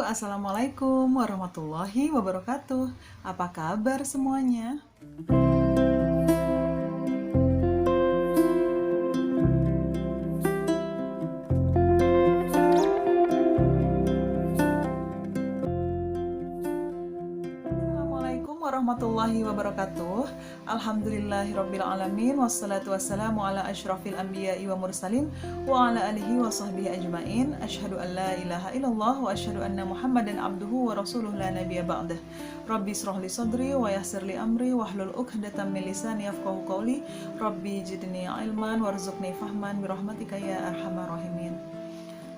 Assalamualaikum warahmatullahi wabarakatuh. Apa kabar semuanya? Assalamualaikum warahmatullahi wabarakatuh. Alhamdulillahirrabbilalamin. Wassalatu wassalamu ala asyrafil anbiya'i wa mursalin wa ala alihi wa sahbihi ajma'in. Asyhadu an la ilaha illallah wa asyhadu anna muhammadan abduhu wa rasuluh la nabiyya ba'dah. Rabbi israh li sadri wa yassir li amri wahlul 'uqdatam min lisani yafqahu qawli. Rabbi zidni ilman warzuqni fahman birahmatika ya arhamar rahimin.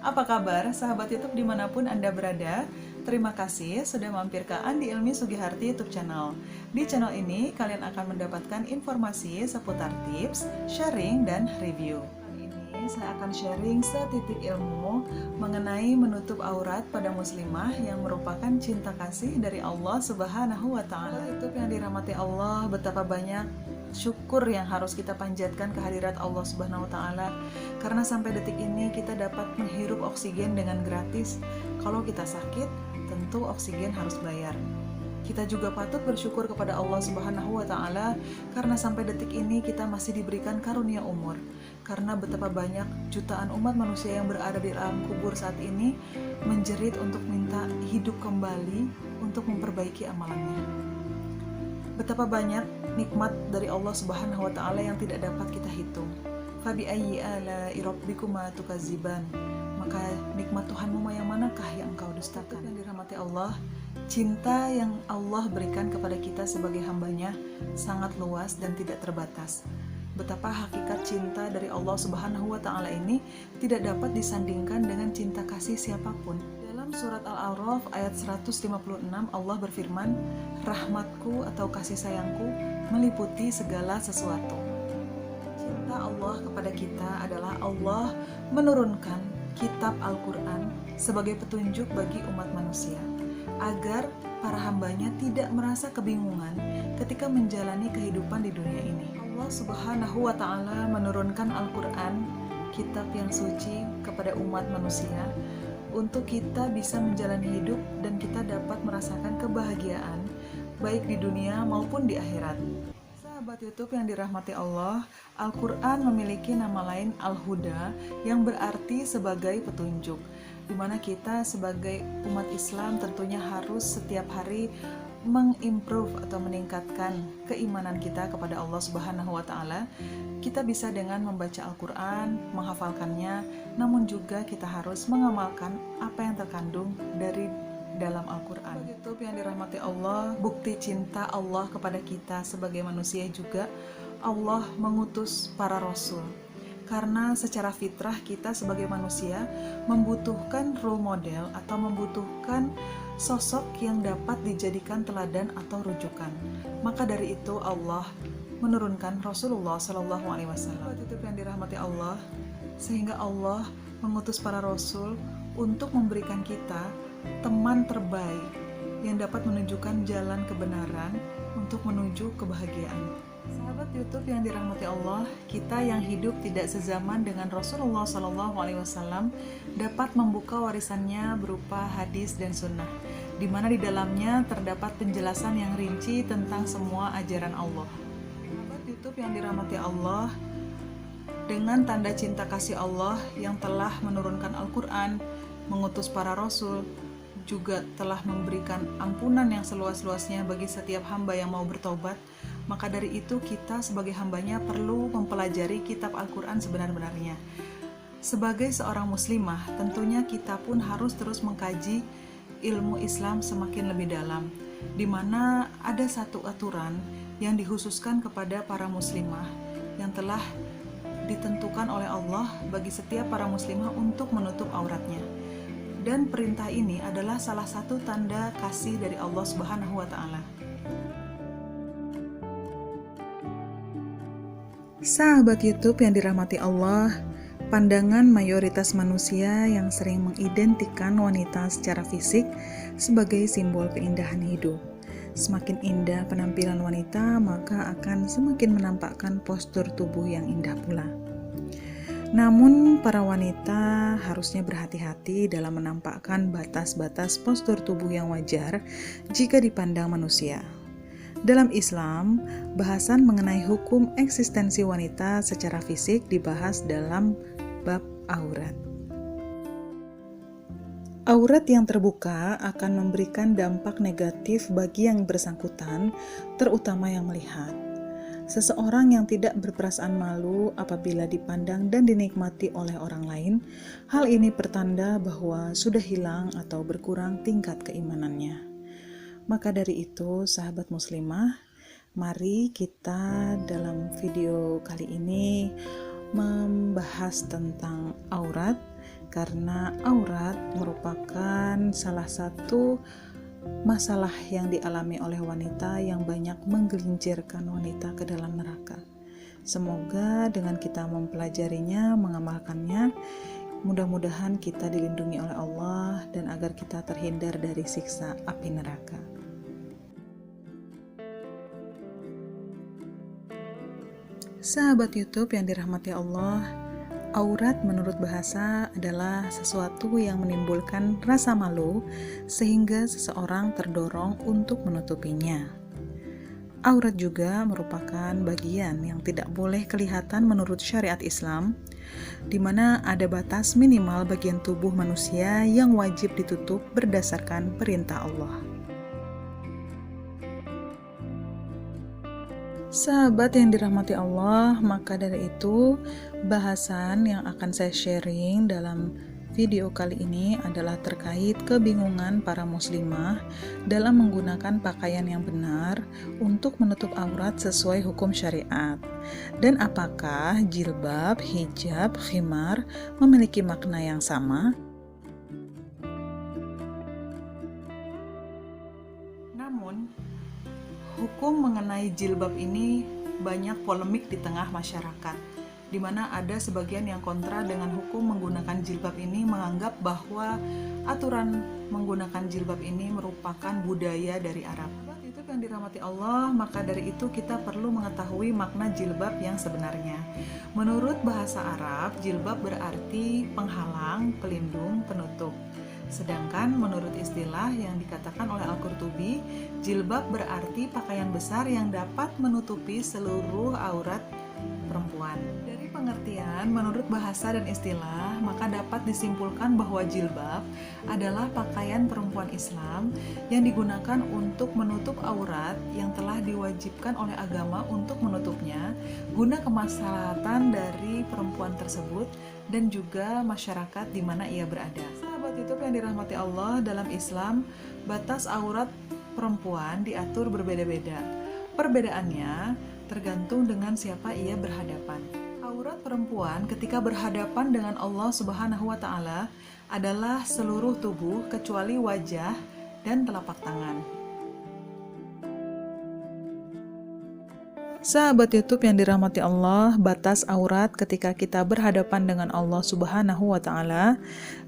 Apa kabar sahabat YouTube dimanapun Anda berada? Terima kasih sudah mampir ke Andi Ilmi Sugiharti YouTube channel. Di channel ini kalian akan mendapatkan informasi seputar tips, sharing, dan review. Kali ini saya akan sharing setitik ilmu mengenai menutup aurat pada muslimah yang merupakan cinta kasih dari Allah Subhanahu wa Ta'ala. YouTube yang dirahmati Allah, betapa banyak syukur yang harus kita panjatkan kehadirat Allah Subhanahu wa Ta'ala, karena sampai detik ini kita dapat menghirup oksigen dengan gratis. Kalau kita sakit, tentu oksigen harus bayar. Kita juga patut bersyukur kepada Allah Subhanahu wa Ta'ala karena sampai detik ini kita masih diberikan karunia umur. Karena betapa banyak jutaan umat manusia yang berada di alam kubur saat ini menjerit untuk minta hidup kembali untuk memperbaiki amalannya. Betapa banyak nikmat dari Allah Subhanahu wa Ta'ala yang tidak dapat kita hitung. Fabi ayyi ala'i rabbikuma tukadziban. Maka nikmat Tuhanmu yang manakah yang engkau dustakan? Yang dirahmati Allah, cinta yang Allah berikan kepada kita sebagai hambanya sangat luas dan tidak terbatas. Betapa hakikat cinta dari Allah Subhanahu wa Ta'ala ini tidak dapat disandingkan dengan cinta kasih siapapun. Dalam surat Al-A'raf ayat 156 Allah berfirman, rahmatku atau kasih sayangku meliputi segala sesuatu. Cinta Allah kepada kita adalah Allah menurunkan kitab Al-Quran sebagai petunjuk bagi umat manusia, agar para hambanya tidak merasa kebingungan ketika menjalani kehidupan di dunia ini. Allah Subhanahu wa Ta'ala menurunkan Al-Quran, kitab yang suci, kepada umat manusia untuk kita bisa menjalani hidup dan kita dapat merasakan kebahagiaan baik di dunia maupun di akhirat. Sahabat YouTube yang dirahmati Allah, Al-Quran memiliki nama lain Al-Huda yang berarti sebagai petunjuk, di mana kita sebagai umat Islam tentunya harus setiap hari mengimprove atau meningkatkan keimanan kita kepada Allah Subhanahu wa Ta'ala. Kita bisa dengan membaca Al-Quran, menghafalkannya, namun juga kita harus mengamalkan apa yang terkandung dari dalam Al-Quran. YouTube yang dirahmati Allah, bukti cinta Allah kepada kita sebagai manusia juga Allah mengutus para rasul. Karena secara fitrah kita sebagai manusia membutuhkan role model atau membutuhkan sosok yang dapat dijadikan teladan atau rujukan. Maka dari itu Allah menurunkan Rasulullah SAW. Itu yang dirahmati Allah, sehingga Allah mengutus para rasul untuk memberikan kita teman terbaik yang dapat menunjukkan jalan kebenaran untuk menuju kebahagiaan. Sahabat YouTube yang dirahmati Allah, kita yang hidup tidak sezaman dengan Rasulullah SAW dapat membuka warisannya berupa hadis dan sunnah, di mana di dalamnya terdapat penjelasan yang rinci tentang semua ajaran Allah. Sahabat YouTube yang dirahmati Allah, dengan tanda cinta kasih Allah yang telah menurunkan Al-Quran, mengutus para rasul, juga telah memberikan ampunan yang seluas-luasnya bagi setiap hamba yang mau bertobat. Maka dari itu kita sebagai hambanya perlu mempelajari kitab Al-Quran sebenar-benarnya. Sebagai seorang muslimah, tentunya kita pun harus terus mengkaji ilmu Islam semakin lebih dalam, di mana ada satu aturan yang dikhususkan kepada para muslimah yang telah ditentukan oleh Allah bagi setiap para muslimah untuk menutup auratnya. Dan perintah ini adalah salah satu tanda kasih dari Allah Subhanahu wa Ta'ala. Sahabat YouTube yang dirahmati Allah, pandangan mayoritas manusia yang sering mengidentikan wanita secara fisik sebagai simbol keindahan hidup. Semakin indah penampilan wanita, maka akan semakin menampakkan postur tubuh yang indah pula. Namun para wanita harusnya berhati-hati dalam menampakkan batas-batas postur tubuh yang wajar jika dipandang manusia. Dalam Islam, bahasan mengenai hukum eksistensi wanita secara fisik dibahas dalam bab aurat. Aurat yang terbuka akan memberikan dampak negatif bagi yang bersangkutan, terutama yang melihat. Seseorang yang tidak berperasaan malu apabila dipandang dan dinikmati oleh orang lain, hal ini pertanda bahwa sudah hilang atau berkurang tingkat keimanannya. Maka dari itu, sahabat muslimah, mari kita dalam video kali ini membahas tentang aurat, karena aurat merupakan salah satu masalah yang dialami oleh wanita yang banyak menggelincirkan wanita ke dalam neraka. Semoga dengan kita mempelajarinya, mengamalkannya, mudah-mudahan kita dilindungi oleh Allah dan agar kita terhindar dari siksa api neraka. Sahabat YouTube yang dirahmati Allah, aurat menurut bahasa adalah sesuatu yang menimbulkan rasa malu sehingga seseorang terdorong untuk menutupinya. Aurat juga merupakan bagian yang tidak boleh kelihatan menurut syariat Islam, di mana ada batas minimal bagian tubuh manusia yang wajib ditutup berdasarkan perintah Allah. Sahabat yang dirahmati Allah, maka dari itu bahasan yang akan saya sharing dalam video kali ini adalah terkait kebingungan para muslimah dalam menggunakan pakaian yang benar untuk menutup aurat sesuai hukum syariat. Dan apakah jilbab, hijab, khimar memiliki makna yang sama? Namun, hukum mengenai jilbab ini banyak polemik di tengah masyarakat, di mana ada sebagian yang kontra dengan hukum menggunakan jilbab ini, menganggap bahwa aturan menggunakan jilbab ini merupakan budaya dari Arab. Itu yang dirahmati Allah, maka dari itu kita perlu mengetahui makna jilbab yang sebenarnya. Menurut bahasa Arab, jilbab berarti penghalang, pelindung, penutup. Sedangkan menurut istilah yang dikatakan oleh Al-Qurtubi, jilbab berarti pakaian besar yang dapat menutupi seluruh aurat perempuan. Dari pengertian menurut bahasa dan istilah, maka dapat disimpulkan bahwa jilbab adalah pakaian perempuan Islam yang digunakan untuk menutup aurat yang telah diwajibkan oleh agama untuk menutupnya guna kemaslahatan dari perempuan tersebut dan juga masyarakat di mana ia berada. YouTube yang dirahmati Allah, dalam Islam batas aurat perempuan diatur berbeda-beda. Perbedaannya tergantung dengan siapa ia berhadapan. Aurat perempuan ketika berhadapan dengan Allah Subhanahu wa Ta'ala adalah seluruh tubuh kecuali wajah dan telapak tangan. Sahabat YouTube yang dirahmati Allah, batas aurat ketika kita berhadapan dengan Allah Subhanahu wa Ta'ala,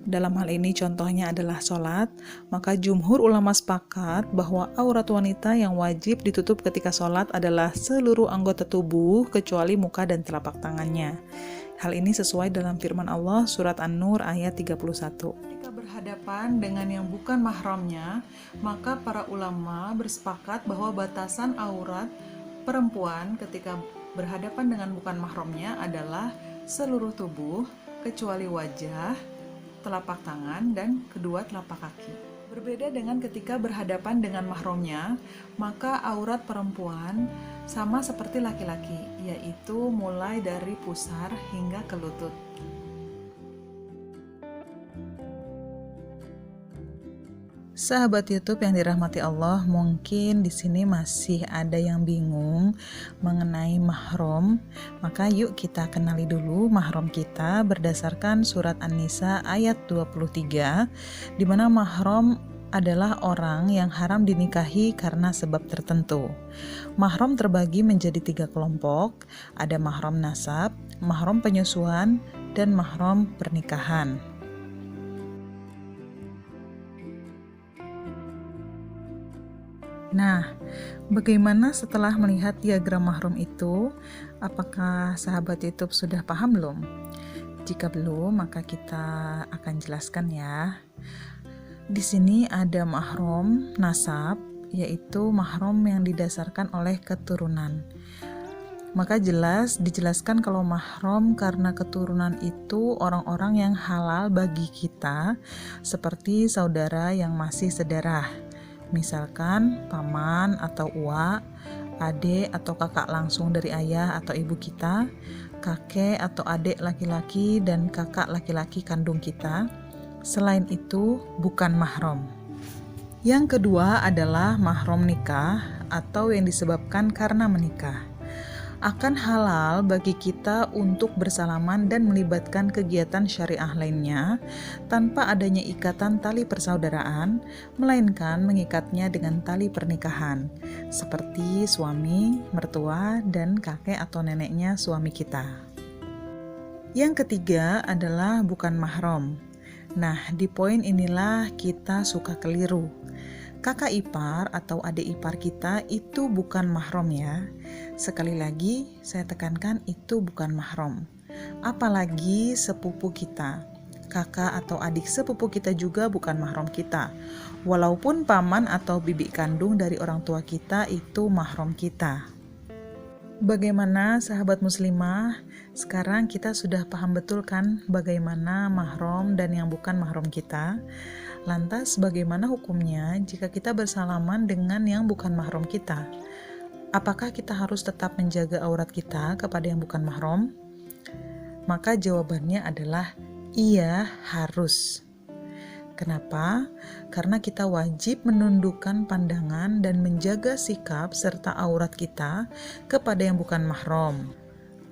dalam hal ini contohnya adalah sholat, maka jumhur ulama sepakat bahwa aurat wanita yang wajib ditutup ketika sholat adalah seluruh anggota tubuh kecuali muka dan telapak tangannya. Hal ini sesuai dalam firman Allah surat An-Nur ayat 31. Ketika berhadapan dengan yang bukan mahramnya, maka para ulama bersepakat bahwa batasan aurat perempuan ketika berhadapan dengan bukan mahramnya adalah seluruh tubuh kecuali wajah, telapak tangan, dan kedua telapak kaki. Berbeda dengan ketika berhadapan dengan mahramnya, maka aurat perempuan sama seperti laki-laki, yaitu mulai dari pusar hingga ke lutut. Sahabat YouTube yang dirahmati Allah, mungkin di sini masih ada yang bingung mengenai mahram. Maka yuk kita kenali dulu mahram kita berdasarkan surat An-Nisa ayat 23, di mana mahram adalah orang yang haram dinikahi karena sebab tertentu. Mahram terbagi menjadi 3 kelompok, ada mahram nasab, mahram penyusuan, dan mahram pernikahan. Nah, bagaimana setelah melihat diagram mahram itu? Apakah sahabat YouTube sudah paham belum? Jika belum, maka kita akan jelaskan ya. Di sini ada mahram nasab, yaitu mahram yang didasarkan oleh keturunan. Maka dijelaskan kalau mahram karena keturunan itu orang-orang yang halal bagi kita, seperti saudara yang masih sedarah. Misalkan paman atau uak, adik atau kakak langsung dari ayah atau ibu kita, kakek atau adik laki-laki dan kakak laki-laki kandung kita. Selain itu, bukan mahram. Yang kedua adalah mahram nikah atau yang disebabkan karena menikah. Akan halal bagi kita untuk bersalaman dan melibatkan kegiatan syariah lainnya tanpa adanya ikatan tali persaudaraan, melainkan mengikatnya dengan tali pernikahan, seperti suami, mertua, dan kakek atau neneknya suami kita. Yang ketiga adalah bukan mahram. Nah, di poin inilah kita suka keliru. Kakak ipar atau adik ipar kita itu bukan mahram ya. Sekali lagi, saya tekankan itu bukan mahram. Apalagi sepupu kita. Kakak atau adik sepupu kita juga bukan mahram kita. Walaupun paman atau bibi kandung dari orang tua kita itu mahram kita. Bagaimana sahabat muslimah? Sekarang kita sudah paham betul kan bagaimana mahram dan yang bukan mahram kita? Lantas bagaimana hukumnya jika kita bersalaman dengan yang bukan mahram kita? Apakah kita harus tetap menjaga aurat kita kepada yang bukan mahram? Maka jawabannya adalah iya, harus. Kenapa? Karena kita wajib menundukkan pandangan dan menjaga sikap serta aurat kita kepada yang bukan mahram.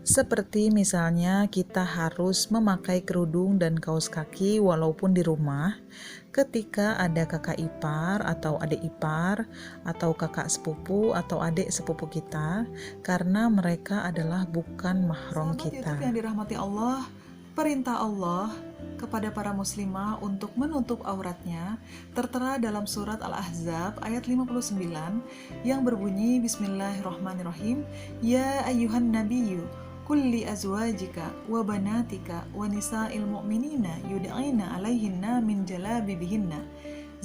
Seperti misalnya kita harus memakai kerudung dan kaos kaki walaupun di rumah ketika ada kakak ipar atau adik ipar atau kakak sepupu atau adik sepupu kita, karena mereka adalah bukan mahram kita. Sahabat YouTube yang dirahmati Allah, perintah Allah kepada para muslimah untuk menutup auratnya tertera dalam surat Al-Ahzab ayat 59 yang berbunyi Bismillahirrahmanirrahim, Ya ayyuhan nabiyyu kulli azwajika wa banatika wa nisa'il mu'minina yud'aina alaihinna min jalabibihinna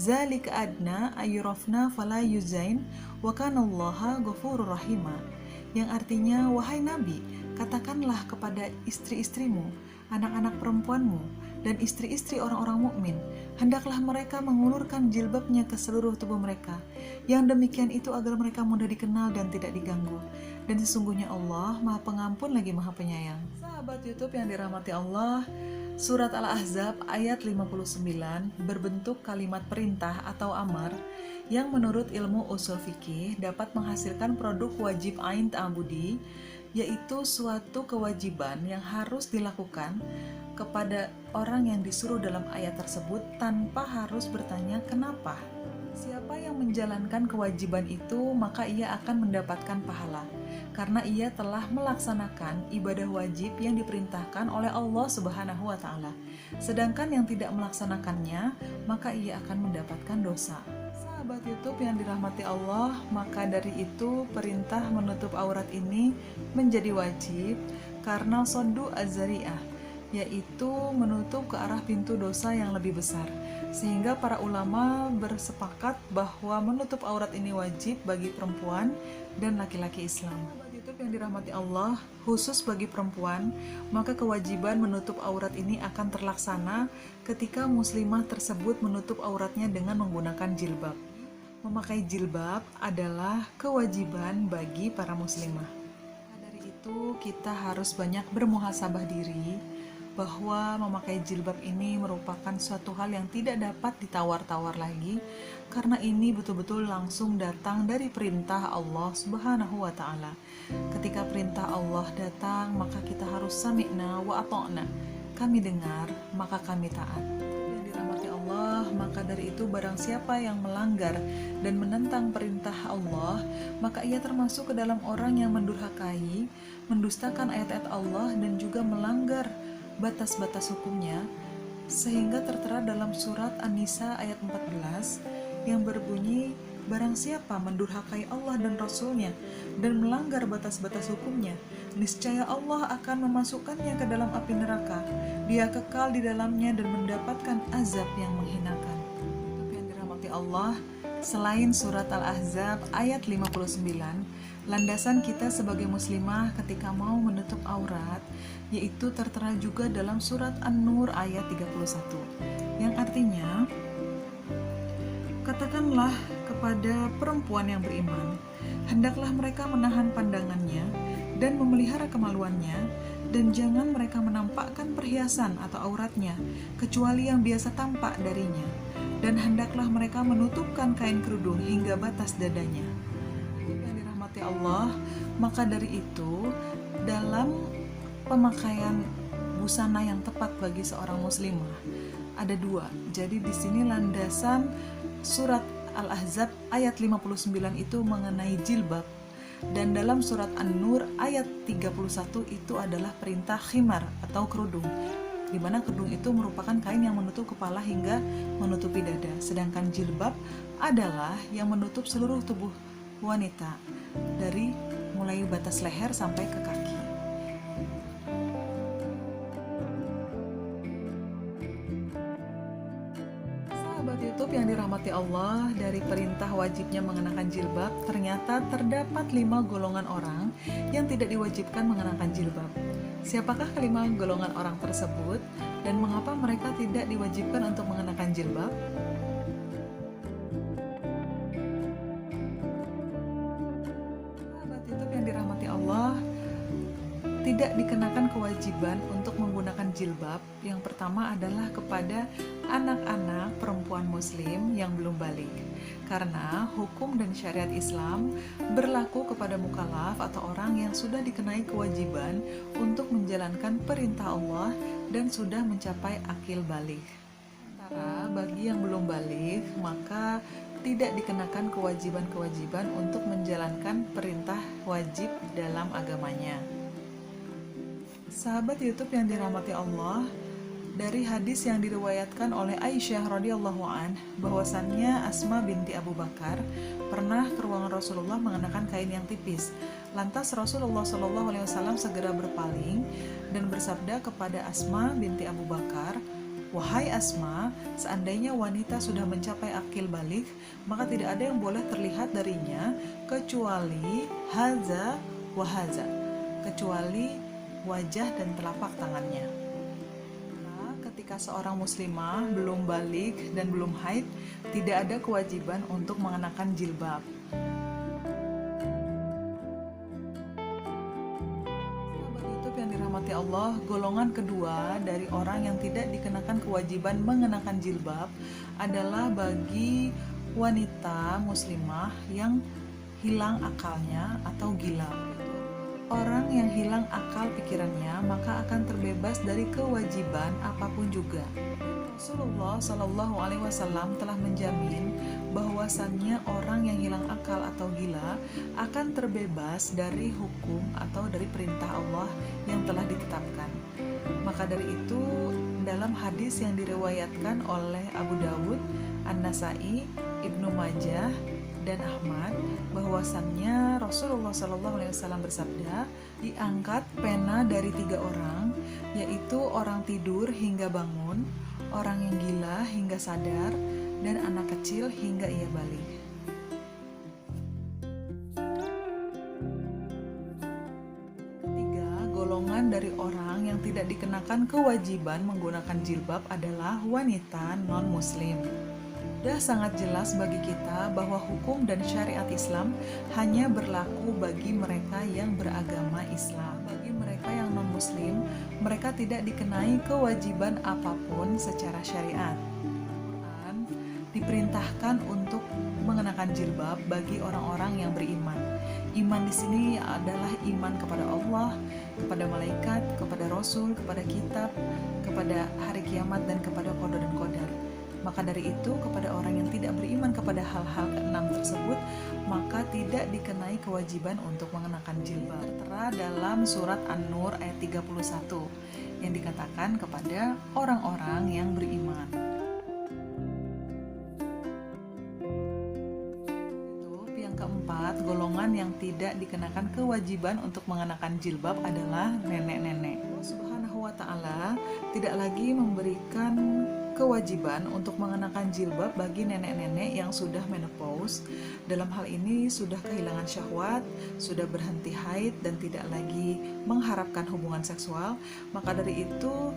zalika adna ayyurafna fala yuzain wa kanallaha ghafurur rahima. Yang artinya, wahai Nabi, katakanlah kepada istri-istrimu, anak-anak perempuanmu, dan istri-istri orang-orang mukmin, hendaklah mereka mengulurkan jilbabnya ke seluruh tubuh mereka. Yang demikian itu agar mereka mudah dikenal dan tidak diganggu. Dan sesungguhnya Allah Maha Pengampun lagi Maha Penyayang. Sahabat YouTube yang dirahmati Allah, surat Al-Ahzab ayat 59 berbentuk kalimat perintah atau amar yang menurut ilmu usul fikih dapat menghasilkan produk wajib ain ta'budi, yaitu suatu kewajiban yang harus dilakukan kepada orang yang disuruh dalam ayat tersebut tanpa harus bertanya kenapa. Siapa yang menjalankan kewajiban itu, maka ia akan mendapatkan pahala karena ia telah melaksanakan ibadah wajib yang diperintahkan oleh Allah Subhanahu wa taala. Sedangkan yang tidak melaksanakannya, maka ia akan mendapatkan dosa. Sahabat YouTube yang dirahmati Allah, maka dari itu perintah menutup aurat ini menjadi wajib karena soddu az-zari'ah, yaitu menutup ke arah pintu dosa yang lebih besar. Sehingga para ulama bersepakat bahwa menutup aurat ini wajib bagi perempuan dan laki-laki Islam. Sahabat YouTube yang dirahmati Allah, khusus bagi perempuan, maka kewajiban menutup aurat ini akan terlaksana ketika muslimah tersebut menutup auratnya dengan menggunakan jilbab. Memakai jilbab adalah kewajiban bagi para muslimah. Dari itu kita harus banyak bermuhasabah diri bahwa memakai jilbab ini merupakan suatu hal yang tidak dapat ditawar-tawar lagi, karena ini betul-betul langsung datang dari perintah Allah Subhanahu wa taala. Ketika perintah Allah datang, maka kita harus sami'na wa ata'na. Kami dengar, maka kami taat. Yang dirahmati Allah, maka dari itu barang siapa yang melanggar dan menentang perintah Allah, maka ia termasuk ke dalam orang yang mendurhakai, mendustakan ayat-ayat Allah dan juga melanggar batas-batas hukumnya, sehingga tertera dalam surat An-Nisa ayat 14 yang berbunyi Barang siapa mendurhakai Allah dan Rasul-Nya dan melanggar batas-batas hukumnya, niscaya Allah akan memasukkannya ke dalam api neraka. Dia kekal di dalamnya dan mendapatkan azab yang menghinakan. Yang dirahmati Allah, selain surat Al-Ahzab ayat 59, landasan kita sebagai muslimah ketika mau menutup aurat, yaitu tertera juga dalam surat An-Nur ayat 31, yang artinya, katakanlah kepada perempuan yang beriman, hendaklah mereka menahan pandangannya dan memelihara kemaluannya, dan jangan mereka menampakkan perhiasan atau auratnya, kecuali yang biasa tampak darinya, dan hendaklah mereka menutupkan kain kerudung hingga batas dadanya. Yang dirahmati Allah, maka dari itu, dalam pemakaian busana yang tepat bagi seorang muslimah ada dua. Jadi di sini landasan surat Al-Ahzab ayat 59 itu mengenai jilbab, dan dalam surat An-Nur ayat 31 itu adalah perintah khimar atau kerudung, di mana kerudung itu merupakan kain yang menutup kepala hingga menutupi dada, sedangkan jilbab adalah yang menutup seluruh tubuh wanita dari mulai batas leher sampai ke kaki. Sahabat YouTube yang dirahmati Allah, dari perintah wajibnya mengenakan jilbab, ternyata terdapat 5 golongan orang yang tidak diwajibkan mengenakan jilbab. Siapakah kelima golongan orang tersebut dan mengapa mereka tidak diwajibkan untuk mengenakan jilbab? Sahabat YouTube yang dirahmati Allah, tidak dikenakan kewajiban untuk menggunakan jilbab. Yang pertama adalah kepada anak-anak perempuan muslim yang belum balik, karena hukum dan syariat Islam berlaku kepada mukallaf atau orang yang sudah dikenai kewajiban untuk menjalankan perintah Allah dan sudah mencapai akil balik. Sementara bagi yang belum balik, maka tidak dikenakan kewajiban-kewajiban untuk menjalankan perintah wajib dalam agamanya. Sahabat YouTube yang dirahmati Allah, dari hadis yang diriwayatkan oleh Aisyah radhiyallahu an, bahwasannya Asma binti Abu Bakar pernah ke ruangan Rasulullah mengenakan kain yang tipis. Lantas Rasulullah SAW segera berpaling dan bersabda kepada Asma binti Abu Bakar, "Wahai Asma, seandainya wanita sudah mencapai akil balik, maka tidak ada yang boleh terlihat darinya kecuali haza wa haza, kecuali wajah dan telapak tangannya." Nah, ketika seorang muslimah belum balik dan belum haid, tidak ada kewajiban untuk mengenakan jilbab. Sahabat YouTube yang dirahmati Allah, golongan kedua dari orang yang tidak dikenakan kewajiban mengenakan jilbab adalah bagi wanita muslimah yang hilang akalnya atau gila. Orang yang hilang akal pikirannya maka akan terbebas dari kewajiban apapun juga. Rasulullah SAW telah menjamin bahwasannya orang yang hilang akal atau gila akan terbebas dari hukum atau dari perintah Allah yang telah ditetapkan. Maka dari itu, dalam hadis yang diriwayatkan oleh Abu Dawud, An-Nasai, Ibnu Majah, dan Ahmad, bahwasannya Rasulullah SAW bersabda, diangkat pena dari 3 orang, yaitu orang tidur hingga bangun, orang yang gila hingga sadar, dan anak kecil hingga ia balik. Ketiga, golongan dari orang yang tidak dikenakan kewajiban menggunakan jilbab adalah wanita non-muslim. Sudah sangat jelas bagi kita bahwa hukum dan syariat Islam hanya berlaku bagi mereka yang beragama Islam. Bagi mereka yang non-muslim, mereka tidak dikenai kewajiban apapun secara syariat. Al-Quran diperintahkan untuk mengenakan jilbab bagi orang-orang yang beriman. Iman di sini adalah iman kepada Allah, kepada malaikat, kepada Rasul, kepada kitab, kepada hari kiamat, dan kepada qada dan qadar. Maka dari itu, kepada orang yang tidak beriman kepada hal-hal keenam tersebut, maka tidak dikenai kewajiban untuk mengenakan jilbab. Tertera dalam surat An-Nur ayat 31 yang dikatakan kepada orang-orang yang beriman. keempat, golongan yang tidak dikenakan kewajiban untuk mengenakan jilbab adalah nenek-nenek. Allah Subhanahu wa Ta'ala tidak lagi memberikan kewajiban untuk mengenakan jilbab bagi nenek-nenek yang sudah menopause. Dalam hal ini sudah kehilangan syahwat, sudah berhenti haid dan tidak lagi mengharapkan hubungan seksual. Maka dari itu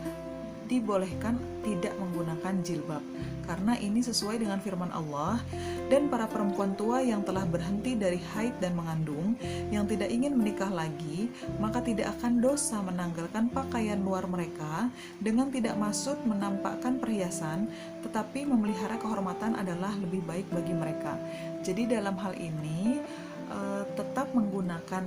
dibolehkan tidak menggunakan jilbab, karena ini sesuai dengan firman Allah. Dan para perempuan tua yang telah berhenti dari haid dan mengandung, yang tidak ingin menikah lagi, maka tidak akan dosa menanggalkan pakaian luar mereka dengan tidak maksud menampakkan perhiasan, tetapi memelihara kehormatan adalah lebih baik bagi mereka. Jadi dalam hal ini tetap menggunakan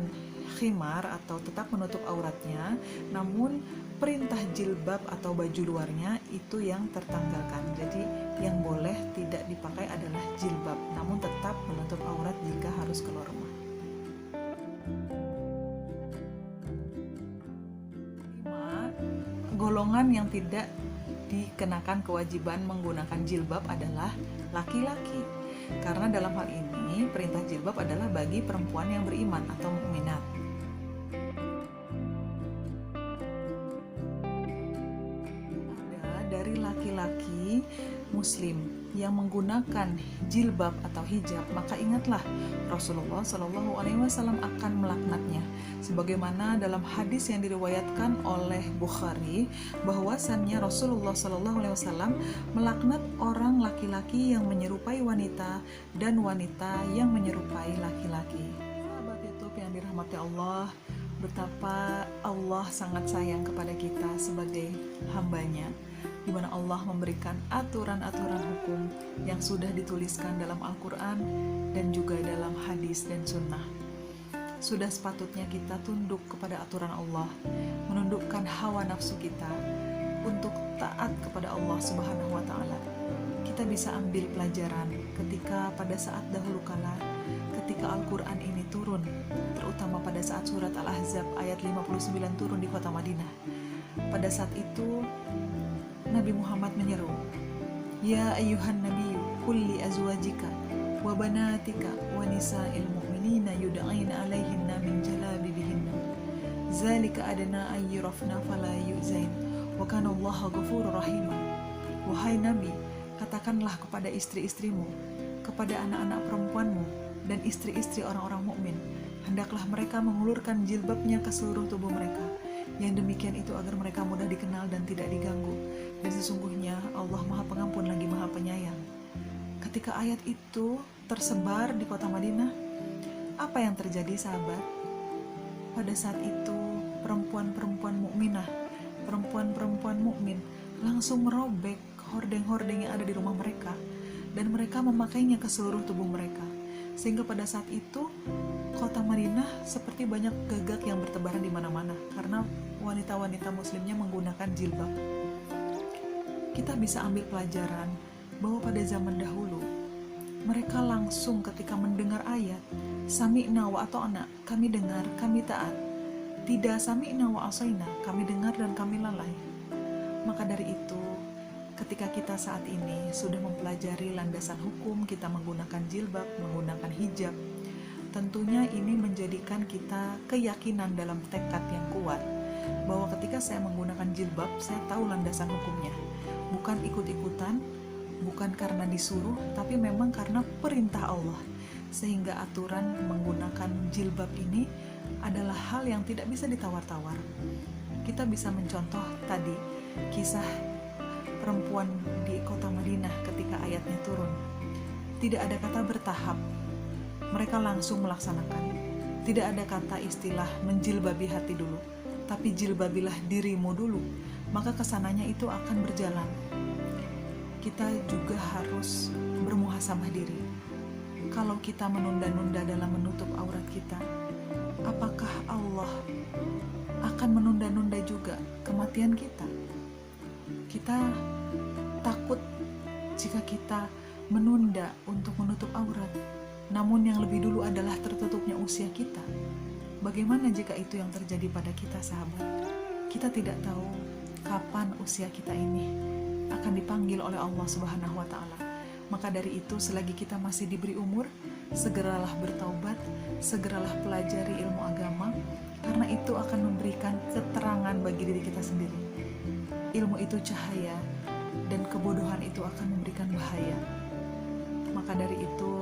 khimar atau tetap menutup auratnya, namun perintah jilbab atau baju luarnya itu yang tertanggalkan. Jadi yang boleh tidak dipakai adalah jilbab, namun tetap menutup aurat jika harus keluar rumah. 5. Golongan yang tidak dikenakan kewajiban menggunakan jilbab adalah laki-laki. Karena dalam hal ini perintah jilbab adalah bagi perempuan yang beriman atau mukminat. Dari laki-laki muslim yang menggunakan jilbab atau hijab, maka ingatlah Rasulullah Shallallahu Alaihi Wasallam akan melaknatnya, sebagaimana dalam hadis yang diriwayatkan oleh Bukhari bahwasannya Rasulullah Shallallahu Alaihi Wasallam melaknat orang laki-laki yang menyerupai wanita dan wanita yang menyerupai laki-laki. Sahabat YouTube yang dirahmati Allah, betapa Allah sangat sayang kepada kita sebagai hambanya, di mana Allah memberikan aturan-aturan hukum yang sudah dituliskan dalam Al-Quran dan juga dalam hadis dan sunnah. Sudah sepatutnya kita tunduk kepada aturan Allah, menundukkan hawa nafsu kita untuk taat kepada Allah Subhanahu wa Ta'ala. Kita bisa ambil pelajaran ketika pada saat dahulu kala, ketika Al-Quran ini turun, terutama pada saat surat Al-Ahzab ayat 59 turun di kota Madinah. Pada saat itu Nabi Muhammad menyeru, "Ya ayyuhan nabiyyu qul li azwajika wa banatika wa nisa'il mu'minina yud'aina 'alaihinna min jalabibihinna zalika adna ay yurafna fala yu'zain wa kana Allahu ghafurur rahim." Wahai Nabi, katakanlah kepada istri-istrimu, kepada anak-anak perempuanmu dan istri-istri orang-orang mukmin, hendaklah mereka mengulurkan jilbabnya ke seluruh tubuh mereka. Yang demikian itu agar mereka mudah dikenal dan tidak diganggu. Dan sesungguhnya Allah Maha Pengampun lagi Maha Penyayang. Ketika ayat itu tersebar di kota Madinah, apa yang terjadi sahabat? Pada saat itu perempuan-perempuan mukminah, perempuan-perempuan mukmin langsung merobek hordeng-hordeng yang ada di rumah mereka, dan mereka memakainya ke seluruh tubuh mereka. Sehingga pada saat itu kota Madinah seperti banyak gagak yang bertebaran di mana-mana karena wanita-wanita muslimnya menggunakan jilbab. Kita bisa ambil pelajaran bahwa pada zaman dahulu mereka langsung ketika mendengar ayat sami'na wa ata'na, kami dengar, kami taat. Tidak sami'na wa asaina, kami dengar dan kami lalai. Maka dari itu, ketika kita saat ini sudah mempelajari landasan hukum, kita menggunakan jilbab, menggunakan hijab, tentunya ini menjadikan kita keyakinan dalam tekad yang kuat bahwa ketika saya menggunakan jilbab, saya tahu landasan hukumnya. Bukan ikut-ikutan, bukan karena disuruh, tapi memang karena perintah Allah. Sehingga aturan menggunakan jilbab ini adalah hal yang tidak bisa ditawar-tawar. Kita bisa mencontoh tadi kisah perempuan di kota Madinah ketika ayatnya turun. Tidak ada kata bertahap, mereka langsung melaksanakan. Tidak ada kata istilah menjilbabi hati dulu, tapi jilbabilah dirimu dulu, maka kesananya itu akan berjalan. Kita juga harus bermuhasabah diri. Kalau kita menunda-nunda dalam menutup aurat kita, apakah Allah akan menunda-nunda juga kematian kita? Kita takut jika kita menunda untuk menutup aurat, namun yang lebih dulu adalah tertutupnya usia kita. Bagaimana jika itu yang terjadi pada kita, sahabat? Kita tidak tahu kapan usia kita ini akan dipanggil oleh Allah Subhanahu wa Ta'ala. Maka dari itu, selagi kita masih diberi umur, segeralah bertaubat, segeralah pelajari ilmu agama, karena itu akan memberikan keterangan bagi diri kita sendiri. Ilmu itu cahaya, dan kebodohan itu akan memberikan bahaya. Maka dari itu,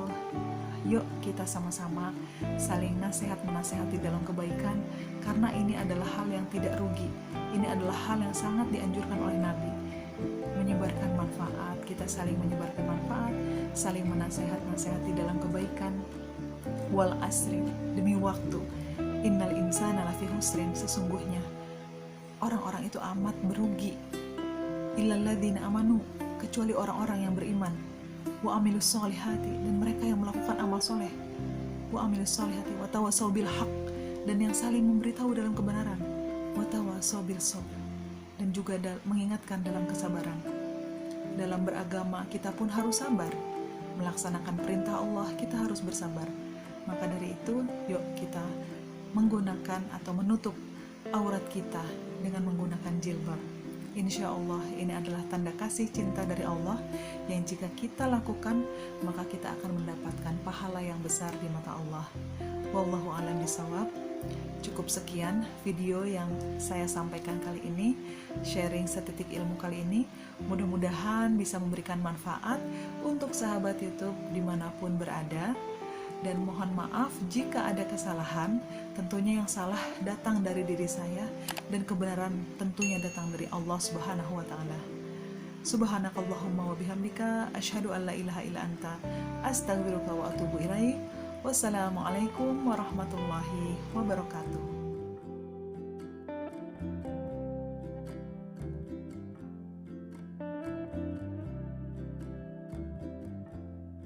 yuk kita sama-sama saling nasihat menasehati dalam kebaikan, karena ini adalah hal yang tidak rugi. Ini adalah hal yang sangat dianjurkan oleh Nabi. Menyebarkan manfaat, kita saling menyebarkan manfaat, saling menasehati dalam kebaikan. Wal asri, demi waktu, innal insana lafi husrin, sesungguhnya orang-orang itu amat berugi. Illal ladzina amanu, kecuali orang-orang yang beriman. Wa amilus solihati, dan mereka yang melakukan amal soleh. Wa amilus solihati wa tawassaw bil haq, dan yang saling memberitahu dalam kebenaran. Wa tawassaw bil sabr, dan juga mengingatkan dalam kesabaran. Dalam beragama kita pun harus sabar. Melaksanakan perintah Allah kita harus bersabar. Maka dari itu, yuk kita menggunakan atau menutup aurat kita dengan menggunakan jilbab. Insya Allah ini adalah tanda kasih cinta dari Allah yang jika kita lakukan, maka kita akan mendapatkan pahala yang besar di mata Allah. Wallahu a'lam bishawab. Cukup sekian video yang saya sampaikan kali ini, sharing setitik ilmu kali ini. Mudah-mudahan bisa memberikan manfaat untuk sahabat YouTube dimanapun berada. Dan mohon maaf jika ada kesalahan, tentunya yang salah datang dari diri saya, dan kebenaran tentunya datang dari Allah Subhanahu wa Ta'ala. Subhanakallahumma wa bihamdika, asyhadu an la ilaha illa anta, astaghfiruka wa atubu ilaik. Wassalamualaikum warahmatullahi wabarakatuh.